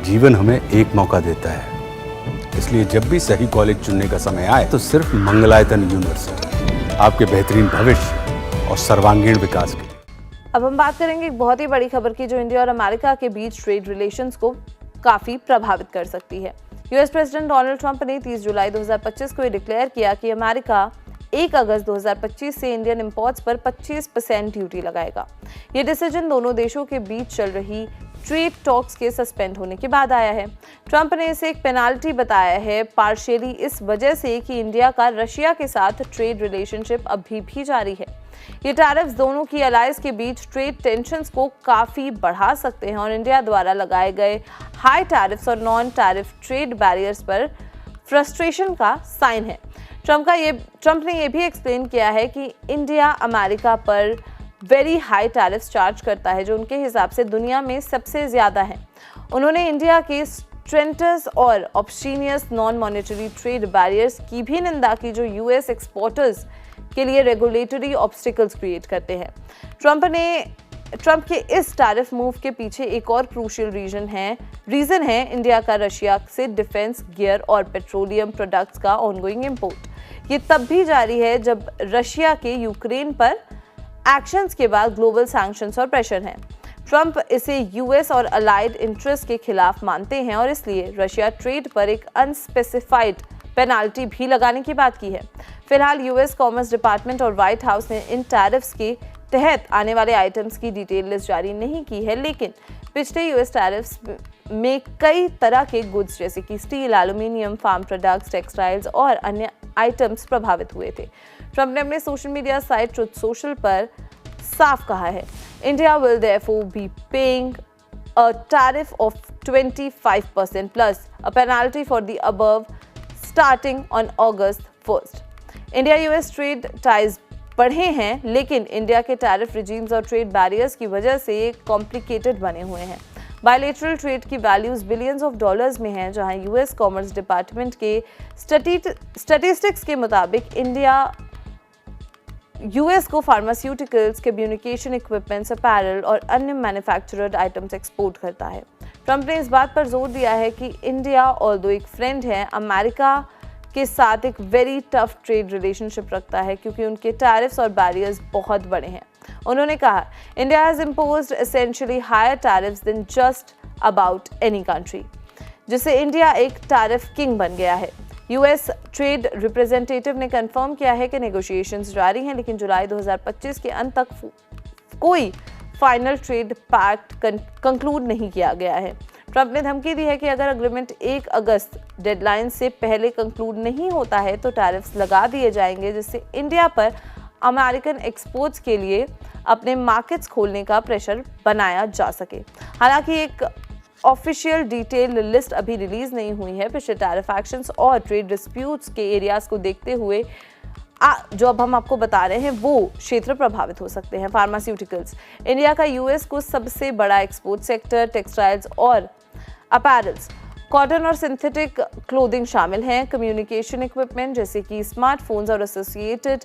जीवन हमें एक मौका देता है, इसलिए जब भी सही कॉलेज चुनने का समय आए तो सिर्फ मंगलायतन यूनिवर्सिटी आपके बेहतरीन भविष्य और सर्वांगीण विकास के लिए। अब हम बात करेंगे एक बहुत ही बड़ी खबर की जो इंडिया और अमेरिका के बीच ट्रेड रिलेशंस को काफी प्रभावित कर सकती है। यूएस प्रेसिडेंट डोनाल्ड ट्रंप ने 30 जुलाई 2025 को ये डिक्लेयर किया कि अमेरिका 1 अगस्त 2025 से इंडियन इंपोर्ट्स पर 25% ड्यूटी लगाएगा। ये डिसीजन दोनों देशों के बीच चल रही ट्रेड टॉक्स के सस्पेंड होने के बाद आया है। ट्रंप ने इसे एक पेनाल्टी बताया है, पार्शियली इस वजह से कि इंडिया का रशिया के साथ ट्रेड रिलेशनशिप अभी भी जारी है। ये टैरिफ्स दोनों की अलायंस के बीच ट्रेड टेंशंस को काफी बढ़ा सकते हैं और इंडिया द्वारा लगाए गए हाई टैरिफ्स और नॉन टैरिफ ट्रेड बैरियर्स पर फ्रस्ट्रेशन का साइन है। ट्रंप ने यह भी एक्सप्लेन किया है कि इंडिया अमेरिका पर वेरी हाई टैरिफ्स चार्ज करता है, जो उनके हिसाब से दुनिया में सबसे ज्यादा है। उन्होंने इंडिया के स्ट्रेंटस और ऑब्स्टीनियस नॉन मॉनेटरी ट्रेड बैरियर्स की भी निंदा की, जो यूएस एक्सपोर्टर्स के लिए रेगुलेटरी ऑब्स्टिकल्स क्रिएट करते हैं। ट्रंप के इस टैरिफ मूव के पीछे एक और क्रूशियल रीजन है इंडिया का रशिया से डिफेंस गियर और पेट्रोलियम प्रोडक्ट्स का ऑनगोइंग इंपोर्ट। ये तब भी जारी है जब रशिया के यूक्रेन पर एक्शंस के बाद ग्लोबल सैंक्शंस और प्रेशर है। ट्रंप इसे यूएस और अलाइड इंटरेस्ट के खिलाफ मानते हैं और इसलिए रशिया ट्रेड पर एक अनस्पेसिफाइड पेनाल्टी भी लगाने की बात की है। फिलहाल यूएस कॉमर्स डिपार्टमेंट और व्हाइट हाउस ने इन टैरिफ्स के तहत आने वाले आइटम्स की डिटेल लिस्ट जारी नहीं की है, लेकिन पिछले यूएस टैरिफ्स में कई तरह के गुड्स जैसे कि steel, aluminium, farm products, textiles और अन्य आइटम्स प्रभावित हुए थे। ट्रंप ने अपने social media site Truth Social पर साफ कहा है, India will therefore be paying a tariff of 25% plus a penalty for the above starting on August 1। India US trade ties बढ़े हैं, लेकिन इंडिया के टैरिफ रिजीम्स और ट्रेड बैरियर्स की वजह से ये कॉम्प्लिकेटेड बने हुए हैं। बायलैटरल ट्रेड की वैल्यूज बिलियंस ऑफ डॉलर्स में हैं, जहां यूएस कॉमर्स डिपार्टमेंट के स्टैटिस्टिक्स के मुताबिक इंडिया यूएस को फार्मास्यूटिकल्स, कम्युनिकेशन इक्विपमेंट्स, अपैरल और अन्य मैन्युफैक्चर्ड आइटम्स एक्सपोर्ट करता है। ट्रंप ने इस बात पर जोर दिया है कि इंडिया ऑल्दो एक फ्रेंड है, अमेरिका के साथ एक वेरी टफ ट्रेड रिलेशनशिप रखता है क्योंकि उनके टैरिफ्स और बैरियर्स बहुत बड़े हैं। उन्होंने कहा, India has imposed essentially higher tariffs than just about any country, जिससे इंडिया एक टैरिफ किंग बन गया है। यूएस ट्रेड रिप्रेजेंटेटिव ने कंफर्म किया है कि नेगोशिएशंस जारी हैं, लेकिन जुलाई 2025 के अंत तक कोई फाइनल ट्रेड पैक्ट कंक्लूड नहीं किया गया है। ट्रंप ने धमकी दी है कि अगर एग्रीमेंट 1 अगस्त डेडलाइन से पहले कंक्लूड नहीं होता है तो टैरिफ्स लगा दिए जाएंगे, जिससे इंडिया पर अमेरिकन एक्सपोर्ट्स के लिए अपने मार्केट्स खोलने का प्रेशर बनाया जा सके। हालांकि एक ऑफिशियल डिटेल लिस्ट अभी रिलीज नहीं हुई है। पिछले टैरिफ एक्शंस और ट्रेड डिस्प्यूट्स के एरियाज को देखते हुए जो अब हम आपको बता रहे हैं वो क्षेत्र प्रभावित हो सकते हैं। फार्मास्यूटिकल्स, इंडिया का यूएस को सबसे बड़ा एक्सपोर्ट सेक्टर, टेक्सटाइल्स और अपैरल्स, कॉटन और सिंथेटिक क्लोथिंग शामिल हैं। कम्युनिकेशन इक्विपमेंट जैसे कि स्मार्टफोन्स और एसोसिएटेड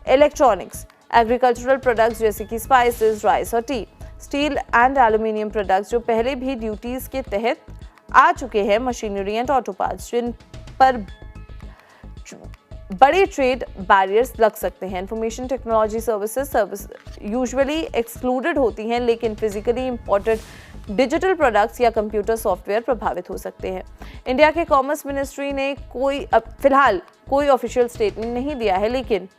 इलेक्ट्रॉनिक्स, एग्रीकल्चरल प्रोडक्ट्स जैसे कि स्पाइसेस, राइस और T, steel and aluminium products जो पहले भी ड्यूटीज के तहत आ चुके हैं, मशीनरी एंड ऑटो पार्ट्स जिन पर बड़े ट्रेड बैरियर्स लग सकते हैं। Information technology services usually excluded होती हैं, लेकिन फिजिकली इंपोर्टेड डिजिटल प्रोडक्ट्स या कंप्यूटर सॉफ्टवेयर प्रभावित हो सकते हैं। इंडिया के कॉमर्स मिनिस्ट्री ने फिलहाल कोई ऑफिशियल स्टेटमेंट नहीं दिया है, लेकिन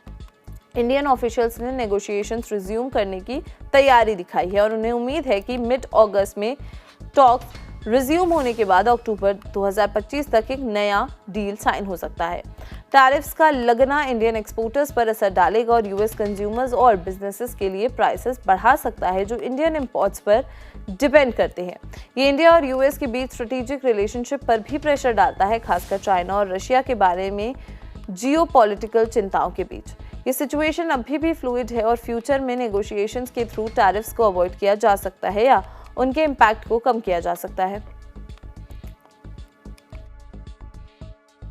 इंडियन ऑफिशियल्स ने नेगोशिएशंस रिज्यूम करने की तैयारी दिखाई है और उन्हें उम्मीद है कि मिड अगस्त में टॉक्स रिज्यूम होने के बाद अक्टूबर 2025 तक एक नया डील साइन हो सकता है। टैरिफ्स का लगना इंडियन एक्सपोर्टर्स पर असर डालेगा और यूएस कंज्यूमर्स और बिजनेसेस के लिए प्राइसेस बढ़ा सकता है जो इंडियन इंपोर्ट्स पर डिपेंड करते हैं। ये इंडिया और यूएस के बीच स्ट्रेटेजिक रिलेशनशिप पर भी प्रेशर डालता है, खासकर चाइना और रशिया के बारे में जियोपॉलिटिकल चिंताओं के बीच। ये सिचुएशन अभी भी फ्लूइड है और फ्यूचर में नेगोशिएशंस के थ्रू टैरिफ्स को अवॉइड किया जा सकता है या उनके इम्पैक्ट को कम किया जा सकता है।